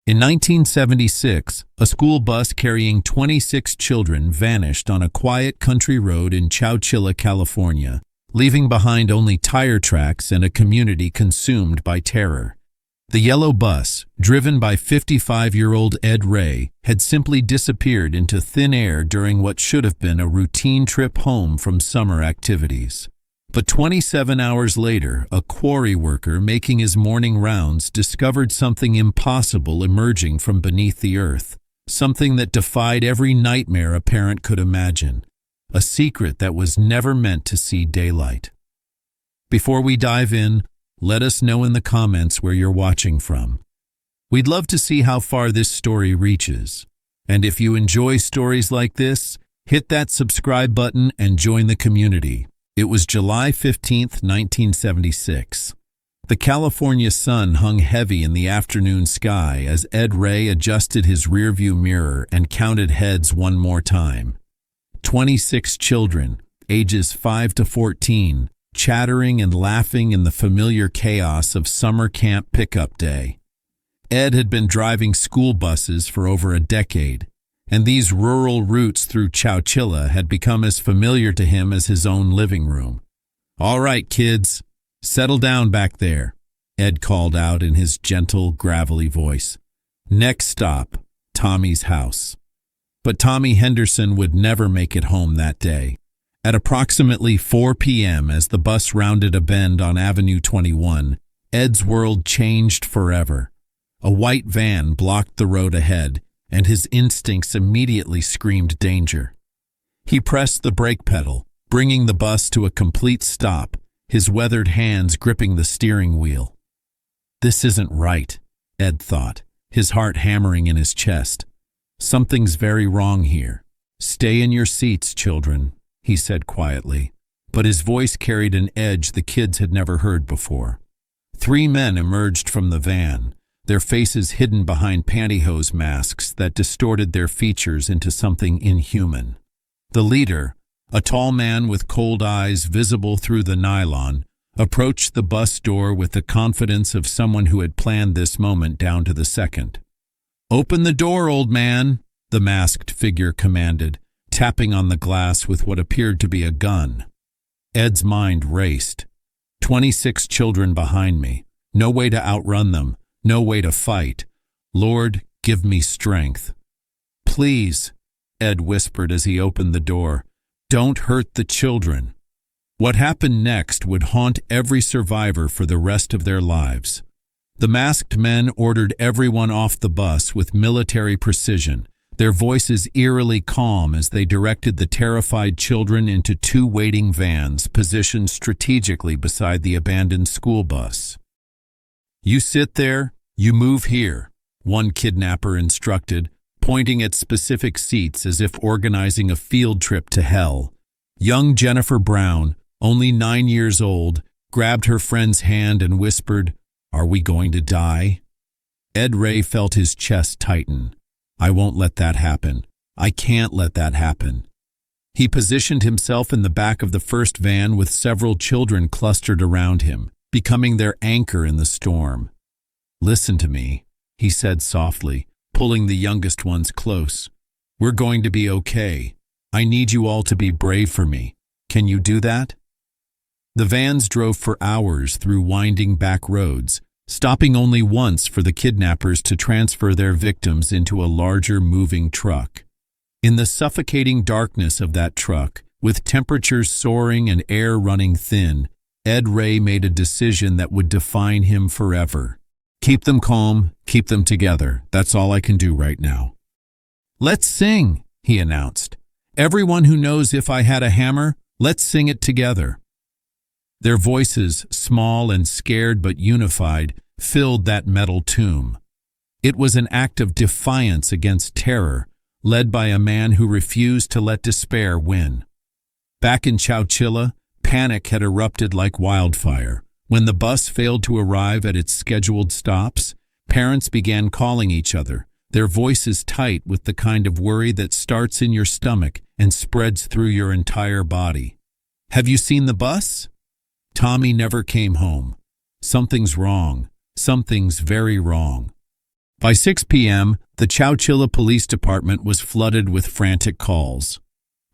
In 1976, a school bus carrying 26 children vanished on a quiet country road in Chowchilla, California, leaving behind only tire tracks and a community consumed by terror. The yellow bus, driven by 55-year-old Ed Ray, had simply disappeared into thin air during what should have been a routine trip home from summer activities. But 27 hours later, a quarry worker making his morning rounds discovered something impossible emerging from beneath the earth, something that defied every nightmare a parent could imagine, a secret that was never meant to see daylight. Before we dive in, let us know in the comments where you're watching from. We'd love to see how far this story reaches. And if you enjoy stories like this, hit that subscribe button and join the community. It was July 15, 1976. The California sun hung heavy in the afternoon sky as Ed Ray adjusted his rearview mirror and counted heads one more time. 26 children, ages 5 to 14, chattering and laughing in the familiar chaos of summer camp pickup day. Ed had been driving school buses for over a decade, and these rural routes through Chowchilla had become as familiar to him as his own living room. "All right, kids, settle down back there," Ed called out in his gentle, gravelly voice. "Next stop, Tommy's house." But Tommy Henderson would never make it home that day. At approximately 4 p.m., as the bus rounded a bend on Avenue 21, Ed's world changed forever. A white van blocked the road ahead, and his instincts immediately screamed danger. He pressed the brake pedal, bringing the bus to a complete stop, his weathered hands gripping the steering wheel. "This isn't right," Ed thought, his heart hammering in his chest. "Something's very wrong here." "Stay in your seats, children," he said quietly, but his voice carried an edge the kids had never heard before. 3 men emerged from the van, their faces hidden behind pantyhose masks that distorted their features into something inhuman. The leader, a tall man with cold eyes visible through the nylon, approached the bus door with the confidence of someone who had planned this moment down to the second. "Open the door, old man," the masked figure commanded, tapping on the glass with what appeared to be a gun. Ed's mind raced. 26 children behind me. No way to outrun them. No way to fight. Lord, give me strength. "Please," Ed whispered as he opened the door, "don't hurt the children." What happened next would haunt every survivor for the rest of their lives. The masked men ordered everyone off the bus with military precision, their voices eerily calm as they directed the terrified children into 2 waiting vans positioned strategically beside the abandoned school bus. "You sit there, you move here," one kidnapper instructed, pointing at specific seats as if organizing a field trip to hell. Young Jennifer Brown, only 9 years old, grabbed her friend's hand and whispered, "Are we going to die?" Ed Ray felt his chest tighten. "I won't let that happen. I can't let that happen." He positioned himself in the back of the first van with several children clustered around him, becoming their anchor in the storm. "Listen to me," he said softly, pulling the youngest ones close. "We're going to be okay. I need you all to be brave for me. Can you do that?" The vans drove for hours through winding back roads, stopping only once for the kidnappers to transfer their victims into a larger moving truck. In the suffocating darkness of that truck, with temperatures soaring and air running thin, Ed Ray made a decision that would define him forever. "Keep them calm, keep them together. That's all I can do right now." "Let's sing," he announced. "Everyone who knows If I Had a Hammer, let's sing it together." Their voices, small and scared but unified, filled that metal tomb. It was an act of defiance against terror, led by a man who refused to let despair win. Back in Chowchilla, panic had erupted like wildfire. When the bus failed to arrive at its scheduled stops, parents began calling each other, their voices tight with the kind of worry that starts in your stomach and spreads through your entire body. "Have you seen the bus? Tommy never came home. Something's wrong. Something's very wrong." By 6 p.m., the Chowchilla Police Department was flooded with frantic calls.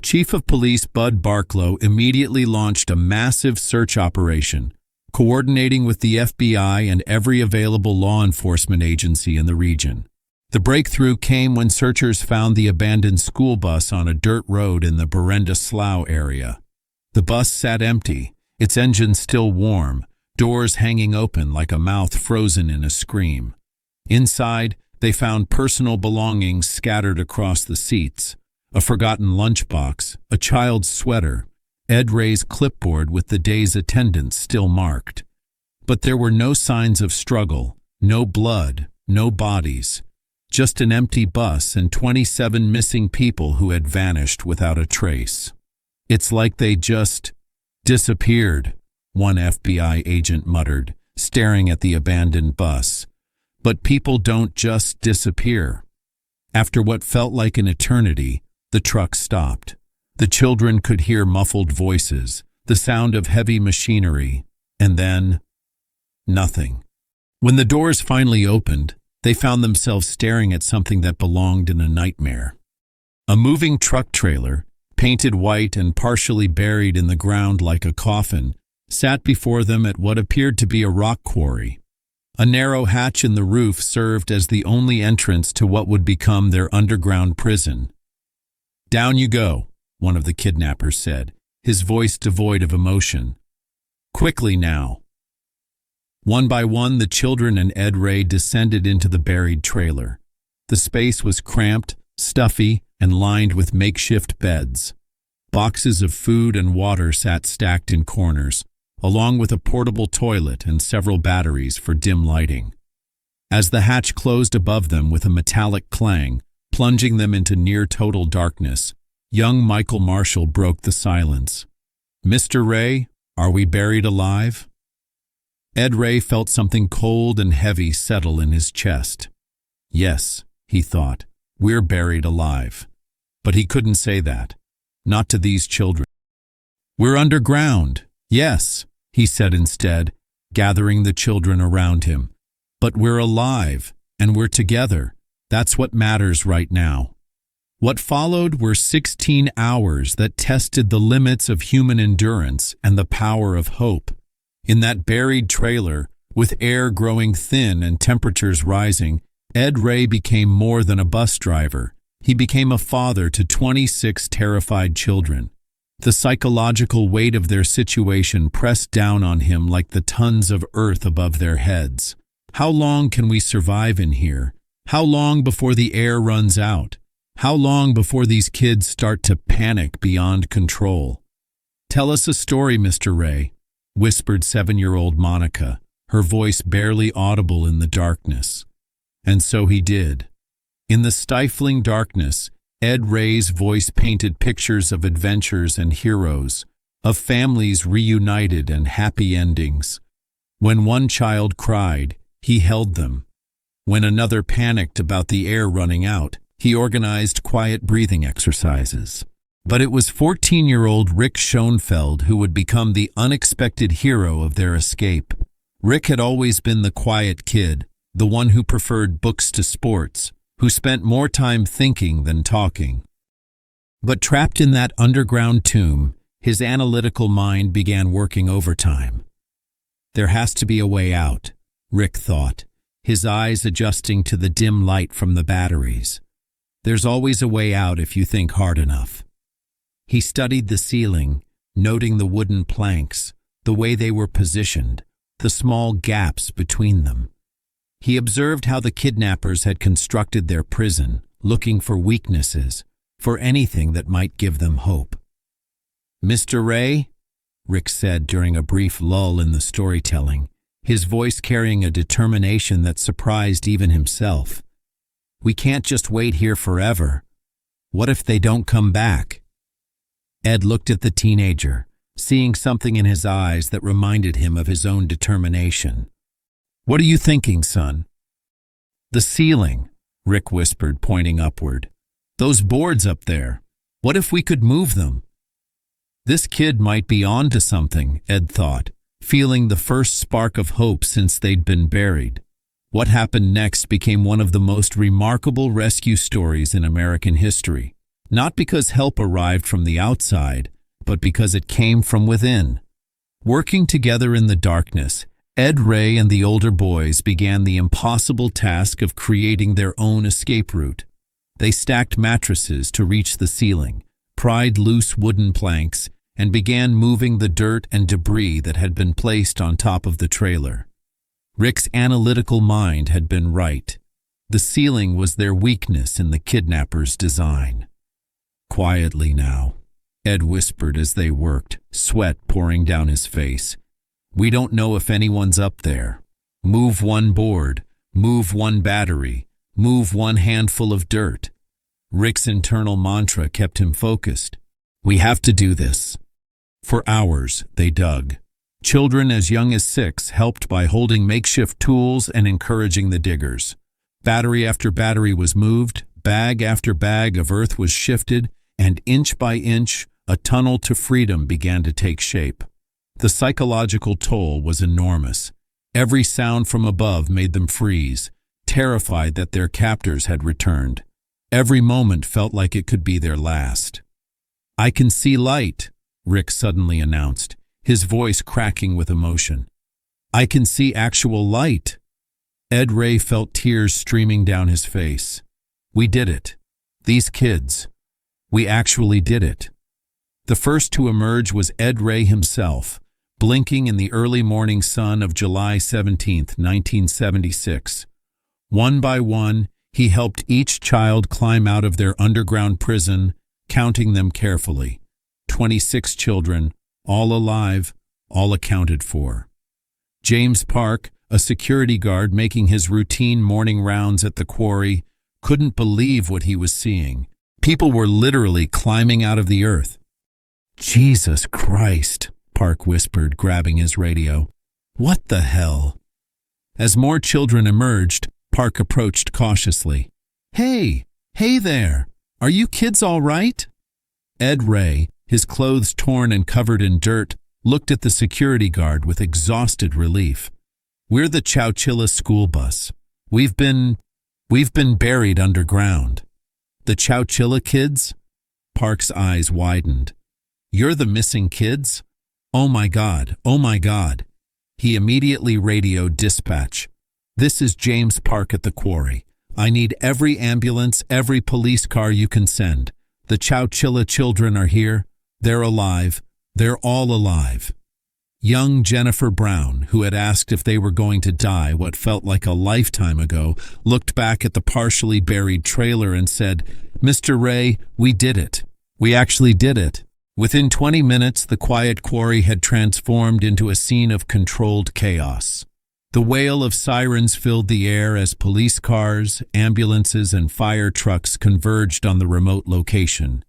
Chief of Police Bud Barklow immediately launched a massive search operation, coordinating with the FBI and every available law enforcement agency in the region. The breakthrough came when searchers found the abandoned school bus on a dirt road in the Berenda Slough area. The bus sat empty, its engine still warm, doors hanging open like a mouth frozen in a scream. Inside, they found personal belongings scattered across the seats, a forgotten lunchbox, a child's sweater, Ed Ray's clipboard with the day's attendance still marked. But there were no signs of struggle, no blood, no bodies. Just an empty bus and 27 missing people who had vanished without a trace. "It's like they just disappeared," one FBI agent muttered, staring at the abandoned bus. But people don't just disappear. After what felt like an eternity, the truck stopped. The children could hear muffled voices, the sound of heavy machinery, and then nothing. When the doors finally opened, they found themselves staring at something that belonged in a nightmare. A moving truck trailer, painted white and partially buried in the ground like a coffin, sat before them at what appeared to be a rock quarry. A narrow hatch in the roof served as the only entrance to what would become their underground prison. "Down you go," one of the kidnappers said, his voice devoid of emotion. "Quickly now." One by one, the children and Ed Ray descended into the buried trailer. The space was cramped, stuffy, and lined with makeshift beds. Boxes of food and water sat stacked in corners, along with a portable toilet and several batteries for dim lighting. As the hatch closed above them with a metallic clang, plunging them into near-total darkness, young Michael Marshall broke the silence. "Mr. Ray, are we buried alive?" Ed Ray felt something cold and heavy settle in his chest. Yes, he thought, we're buried alive. But he couldn't say that. Not to these children. "We're underground, yes," he said instead, gathering the children around him. "But we're alive, and we're together. That's what matters right now." What followed were 16 hours that tested the limits of human endurance and the power of hope. In that buried trailer, with air growing thin and temperatures rising, Ed Ray became more than a bus driver. He became a father to 26 terrified children. The psychological weight of their situation pressed down on him like the tons of earth above their heads. How long can we survive in here? How long before the air runs out? How long before these kids start to panic beyond control? "Tell us a story, Mr. Ray," whispered 7-year-old Monica, her voice barely audible in the darkness. And so he did. In the stifling darkness, Ed Ray's voice painted pictures of adventures and heroes, of families reunited and happy endings. When one child cried, he held them. When another panicked about the air running out, he organized quiet breathing exercises. But it was 14-year-old Rick Schoenfeld who would become the unexpected hero of their escape. Rick had always been the quiet kid, the one who preferred books to sports, who spent more time thinking than talking. But trapped in that underground tomb, his analytical mind began working overtime. There has to be a way out, Rick thought, his eyes adjusting to the dim light from the batteries. There's always a way out if you think hard enough. He studied the ceiling, noting the wooden planks, the way they were positioned, the small gaps between them. He observed how the kidnappers had constructed their prison, looking for weaknesses, for anything that might give them hope. "Mr. Ray," Rick said during a brief lull in the storytelling, his voice carrying a determination that surprised even himself. "We can't just wait here forever. What if they don't come back?" Ed looked at the teenager, seeing something in his eyes that reminded him of his own determination. "What are you thinking, son?" "The ceiling," Rick whispered, pointing upward. "Those boards up there. What if we could move them?" This kid might be on to something, Ed thought, feeling the first spark of hope since they'd been buried. What happened next became one of the most remarkable rescue stories in American history, not because help arrived from the outside, but because it came from within. Working together in the darkness, Ed Ray and the older boys began the impossible task of creating their own escape route. They stacked mattresses to reach the ceiling, pried loose wooden planks, and began moving the dirt and debris that had been placed on top of the trailer. Rick's analytical mind had been right. The ceiling was their weakness in the kidnapper's design. "Quietly now," Ed whispered as they worked, sweat pouring down his face. "We don't know if anyone's up there. Move one board, move one battery, move one handful of dirt." Rick's internal mantra kept him focused. "We have to do this." For hours, they dug. Children as young as 6 helped by holding makeshift tools and encouraging the diggers. Battery after battery was moved, bag after bag of earth was shifted, and inch by inch, a tunnel to freedom began to take shape. The psychological toll was enormous. Every sound from above made them freeze, terrified that their captors had returned. Every moment felt like it could be their last. "I can see light," Rick suddenly announced, his voice cracking with emotion. "I can see actual light." Ed Ray felt tears streaming down his face. "We did it. These kids. We actually did it." The first to emerge was Ed Ray himself, blinking in the early morning sun of July 17, 1976. One by one, he helped each child climb out of their underground prison, counting them carefully. 26 children, all alive, all accounted for. James Park, a security guard making his routine morning rounds at the quarry, couldn't believe what he was seeing. People were literally climbing out of the earth. "Jesus Christ," Park whispered, grabbing his radio. "What the hell?" As more children emerged, Park approached cautiously. Hey there, are you kids all right?" Ed Ray, his clothes torn and covered in dirt, looked at the security guard with exhausted relief. "We're the Chowchilla school bus. We've been buried underground." "The Chowchilla kids?" Park's eyes widened. "You're the missing kids? Oh my God, oh my God." He immediately radioed dispatch. "This is James Park at the quarry. I need every ambulance, every police car you can send. The Chowchilla children are here. They're alive. They're all alive." Young Jennifer Brown, who had asked if they were going to die what felt like a lifetime ago, looked back at the partially buried trailer and said, "Mr. Ray, we did it. We actually did it." Within 20 minutes, the quiet quarry had transformed into a scene of controlled chaos. The wail of sirens filled the air as police cars, ambulances, and fire trucks converged on the remote location.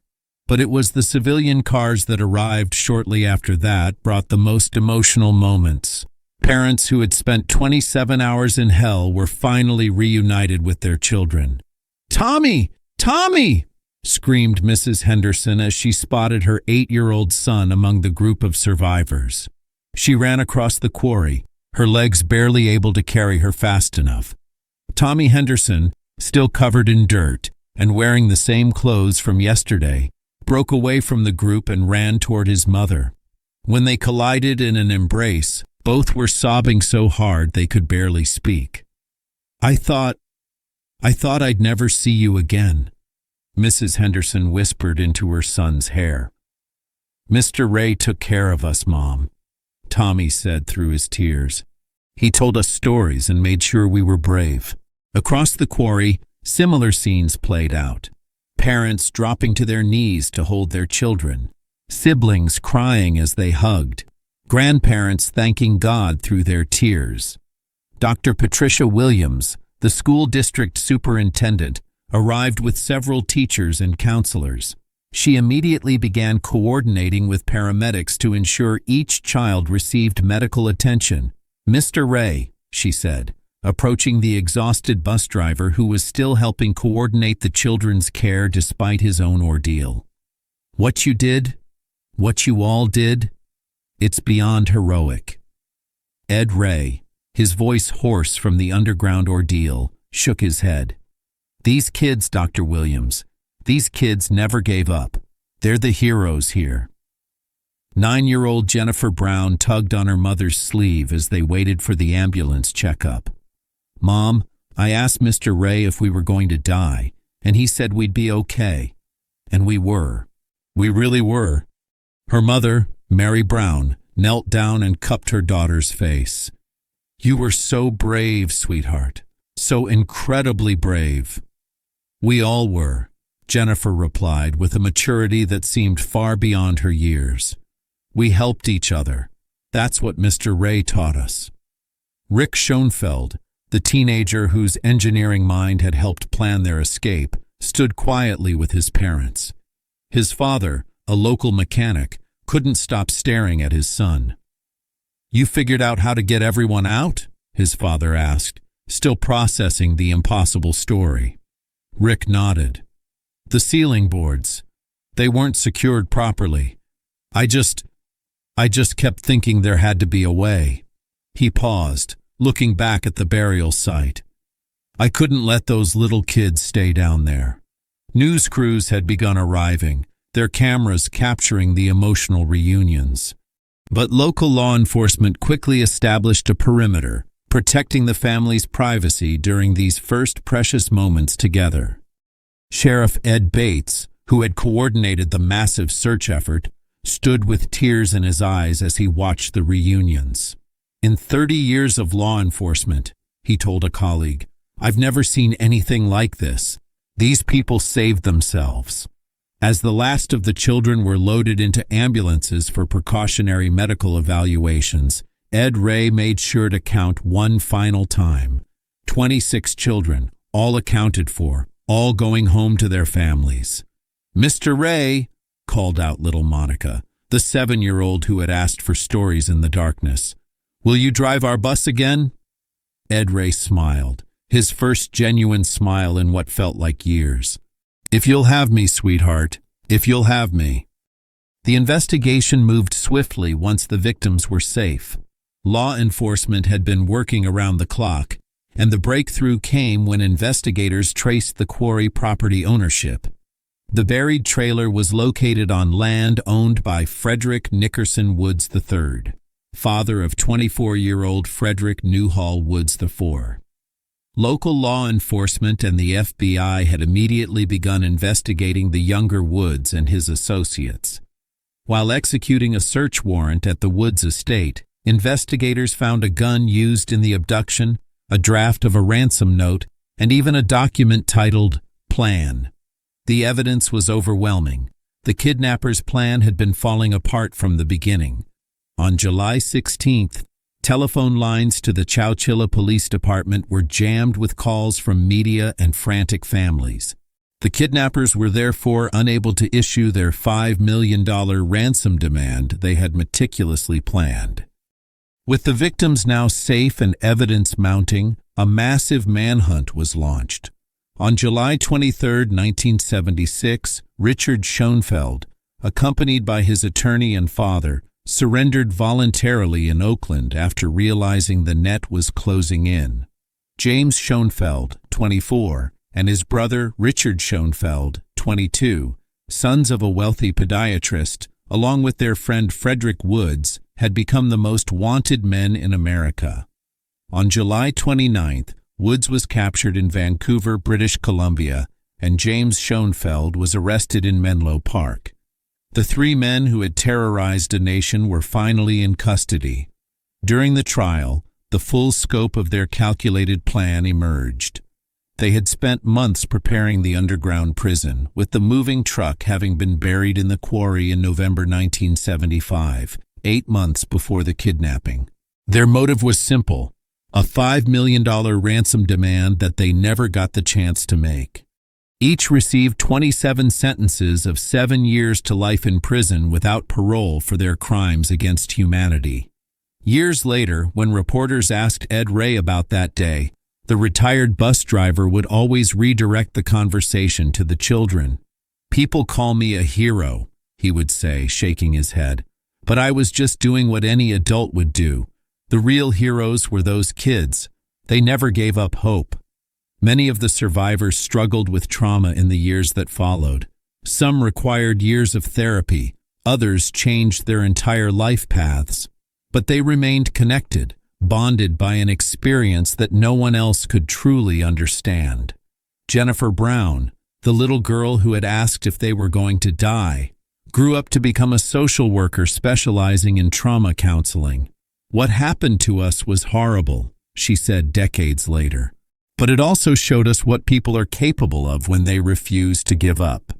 But it was the civilian cars that arrived shortly after that brought the most emotional moments. Parents who had spent 27 hours in hell were finally reunited with their children. "Tommy! Tommy!" screamed Mrs. Henderson as she spotted her 8-year-old son among the group of survivors. She ran across the quarry, her legs barely able to carry her fast enough. Tommy Henderson, still covered in dirt and wearing the same clothes from yesterday, broke away from the group and ran toward his mother. When they collided in an embrace, both were sobbing so hard they could barely speak. I thought I'd never see you again," Mrs. Henderson whispered into her son's hair. "Mr. Ray took care of us, Mom," Tommy said through his tears. "He told us stories and made sure we were brave." Across the quarry, similar scenes played out. Parents dropping to their knees to hold their children, siblings crying as they hugged, grandparents thanking God through their tears. Dr. Patricia Williams, the school district superintendent, arrived with several teachers and counselors. She immediately began coordinating with paramedics to ensure each child received medical attention. "Mr. Ray," she said, approaching the exhausted bus driver who was still helping coordinate the children's care despite his own ordeal. "What you did, what you all did, it's beyond heroic." Ed Ray, his voice hoarse from the underground ordeal, shook his head. "These kids, Dr. Williams, these kids never gave up. They're the heroes here." 9-year-old Jennifer Brown tugged on her mother's sleeve as they waited for the ambulance checkup. "Mom, I asked Mr. Ray if we were going to die, and he said we'd be okay." And we were. We really were. Her mother, Mary Brown, knelt down and cupped her daughter's face. "You were so brave, sweetheart. So incredibly brave." "We all were," Jennifer replied with a maturity that seemed far beyond her years. "We helped each other. That's what Mr. Ray taught us." Rick Schoenfeld, the teenager whose engineering mind had helped plan their escape, stood quietly with his parents. His father, a local mechanic, couldn't stop staring at his son. "You figured out how to get everyone out?" his father asked, still processing the impossible story. Rick nodded. "The ceiling boards. They weren't secured properly. I just kept thinking there had to be a way." He paused, looking back at the burial site. "I couldn't let those little kids stay down there." News crews had begun arriving, their cameras capturing the emotional reunions. But local law enforcement quickly established a perimeter, protecting the family's privacy during these first precious moments together. Sheriff Ed Bates, who had coordinated the massive search effort, stood with tears in his eyes as he watched the reunions. "In 30 years of law enforcement," he told a colleague, "I've never seen anything like this. These people saved themselves." As the last of the children were loaded into ambulances for precautionary medical evaluations, Ed Ray made sure to count one final time. 26 children, all accounted for, all going home to their families. "Mr. Ray," called out little Monica, the 7-year-old who had asked for stories in the darkness, "will you drive our bus again?" Ed Ray smiled, his first genuine smile in what felt like years. "If you'll have me, sweetheart, if you'll have me." The investigation moved swiftly once the victims were safe. Law enforcement had been working around the clock, and the breakthrough came when investigators traced the quarry property ownership. The buried trailer was located on land owned by Frederick Nickerson Woods III, father of 24-year-old Frederick Newhall Woods IV. Local law enforcement and the FBI had immediately begun investigating the younger Woods and his associates. While executing a search warrant at the Woods estate, investigators found a gun used in the abduction, a draft of a ransom note, and even a document titled Plan. The evidence was overwhelming. The kidnappers' plan had been falling apart from the beginning. On July 16th, telephone lines to the Chowchilla Police Department were jammed with calls from media and frantic families. The kidnappers were therefore unable to issue their $5 million ransom demand they had meticulously planned. With the victims now safe and evidence mounting, a massive manhunt was launched. On July 23, 1976, Richard Schoenfeld, accompanied by his attorney and father, surrendered voluntarily in Oakland after realizing the net was closing in. James Schoenfeld, 24, and his brother Richard Schoenfeld, 22, sons of a wealthy podiatrist, along with their friend Frederick Woods, had become the most wanted men in America. On July 29th, Woods was captured in Vancouver, British Columbia, and James Schoenfeld was arrested in Menlo Park. The 3 men who had terrorized a nation were finally in custody. During the trial, the full scope of their calculated plan emerged. They had spent months preparing the underground prison, with the moving truck having been buried in the quarry in November 1975, 8 months before the kidnapping. Their motive was simple: a $5 million ransom demand that they never got the chance to make. Each received 27 sentences of 7 years to life in prison without parole for their crimes against humanity. Years later, when reporters asked Ed Ray about that day, the retired bus driver would always redirect the conversation to the children. "People call me a hero," he would say, shaking his head, "but I was just doing what any adult would do. The real heroes were those kids. They never gave up hope. Many of the survivors struggled with trauma in the years that followed. Some required years of therapy, others changed their entire life paths. But they remained connected, bonded by an experience that no one else could truly understand. Jennifer Brown, the little girl who had asked if they were going to die, grew up to become a social worker specializing in trauma counseling. "What happened to us was horrible," she said decades later. "But it also showed us what people are capable of when they refuse to give up."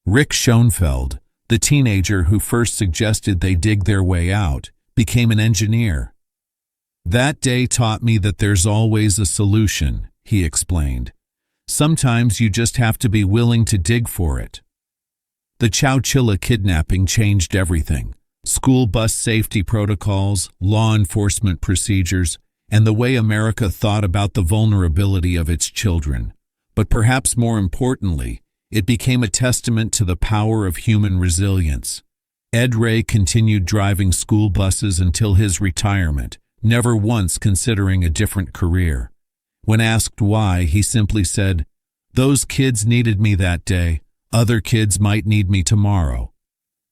Rick Schoenfeld, the teenager who first suggested they dig their way out, became an engineer. "That day taught me that there's always a solution," he explained. "Sometimes you just have to be willing to dig for it." The Chowchilla kidnapping changed everything. School bus safety protocols, law enforcement procedures, and the way America thought about the vulnerability of its children. But perhaps more importantly, it became a testament to the power of human resilience. Ed Ray continued driving school buses until his retirement, never once considering a different career. When asked why, he simply said, "Those kids needed me that day. Other kids might need me tomorrow."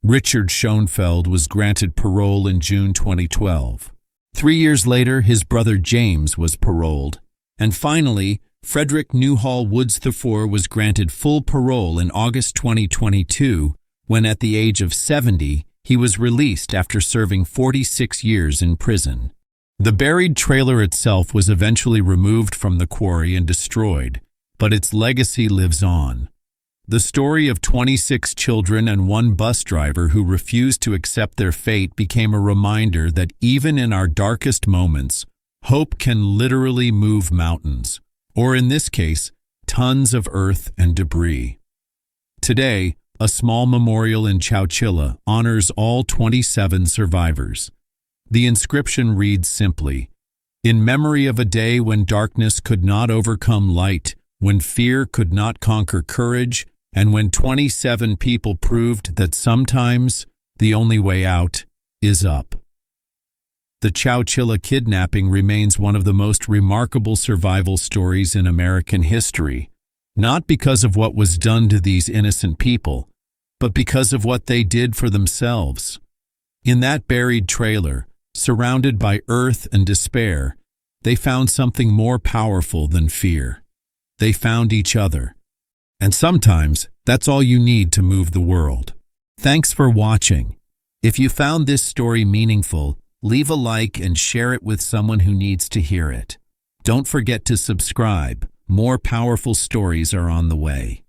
Richard Schoenfeld was granted parole in June 2012. 3 years later, his brother James was paroled. And finally, Frederick Newhall Woods IV was granted full parole in August 2022, when at the age of 70, he was released after serving 46 years in prison. The buried trailer itself was eventually removed from the quarry and destroyed, but its legacy lives on. The story of 26 children and one bus driver who refused to accept their fate became a reminder that even in our darkest moments, hope can literally move mountains, or in this case, tons of earth and debris. Today, a small memorial in Chowchilla honors all 27 survivors. The inscription reads simply, "In memory of a day when darkness could not overcome light, when fear could not conquer courage, and when 27 people proved that sometimes the only way out is up." The Chowchilla kidnapping remains one of the most remarkable survival stories in American history, not because of what was done to these innocent people, but because of what they did for themselves. In that buried trailer, surrounded by earth and despair, they found something more powerful than fear. They found each other. And sometimes, that's all you need to move the world. Thanks for watching. If you found this story meaningful, leave a like and share it with someone who needs to hear it. Don't forget to subscribe. More powerful stories are on the way.